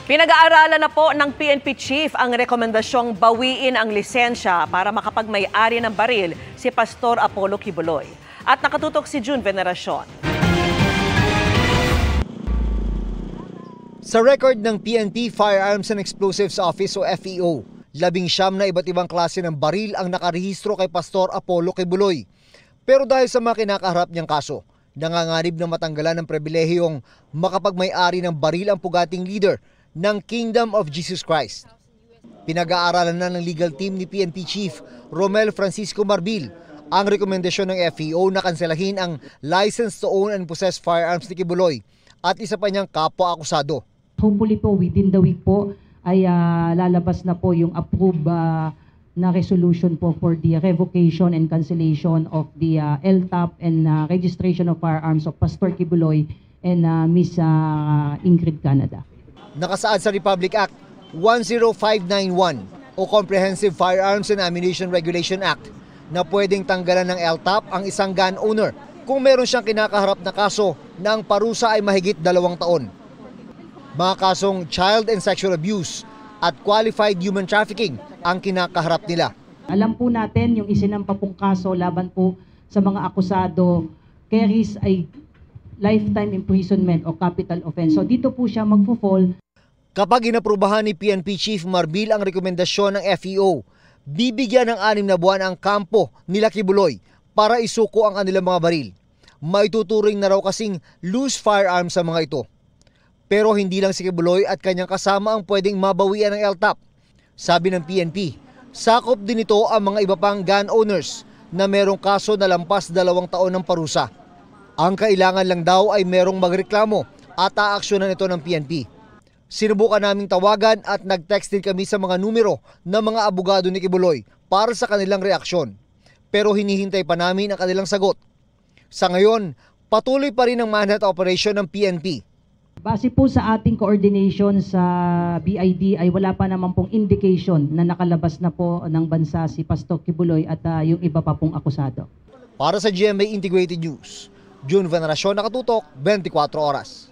Pinag-aaralan na po ng PNP Chief ang rekomendasyong bawiin ang lisensya para makapagmay-ari ng baril si Pastor Apollo Quiboloy. At nakatutok si June Veneracion. Sa record ng PNP Firearms and Explosives Office o FEO, 19 na iba't ibang klase ng baril ang nakarehistro kay Pastor Apollo Quiboloy. Pero dahil sa mga kinakaharap niyang kaso, nanganganib na matanggalan ng pribilehiyong makapagmay-ari ng baril ang pugating leader ng Kingdom of Jesus Christ. Pinag-aaralan na ng legal team ni PNP Chief Romel Francisco Marbil ang rekomendasyon ng FEO na kanselahin ang license to own and possess firearms ni Quiboloy at isa pa niyang kapwa-akusado. Hopefully po within the week po ay lalabas na po yung approved na resolution po for the revocation and cancellation of the LTAP and registration of firearms of Pastor Quiboloy and Miss Ingrid Canada. Nakasaad sa Republic Act 10591 o Comprehensive Firearms and Ammunition Regulation Act na pwedeng tanggalan ng LTAP ang isang gun owner kung meron siyang kinakaharap na kaso na ang parusa ay mahigit 2 taon. Mga kasong child and sexual abuse at qualified human trafficking ang kinakaharap nila. Alam po natin yung isinampa pong kaso laban po sa mga akusado carries ay lifetime imprisonment o capital offense. So dito po siya magfo-fall. Kapag inaprubahan ni PNP Chief Marbil ang rekomendasyon ng FEO, bibigyan ng 6 na buwan ang kampo nila Quiboloy para isuko ang kanilang mga baril. Maituturing na raw kasing loose firearms sa mga ito. Pero hindi lang si Quiboloy at kanyang kasama ang pwedeng mabawian ng LTAP. Sabi ng PNP, sakop din ito ang mga iba pang gun owners na merong kaso na lampas 2 taon ng parusa. Ang kailangan lang daw ay merong magreklamo at aaksyonan ito ng PNP. Sinubukan naming tawagan at nag-text din kami sa mga numero ng mga abogado ni Quiboloy para sa kanilang reaksyon. Pero hinihintay pa namin ang kanilang sagot. Sa ngayon, patuloy pa rin ang manhunt operation ng PNP. Base po sa ating coordination sa BID ay wala pa naman pong indication na nakalabas na po ng bansa si Pastor Quiboloy at yung iba pa pong akusado. Para sa GMA Integrated News, June Veneracion, nakatutok 24 oras.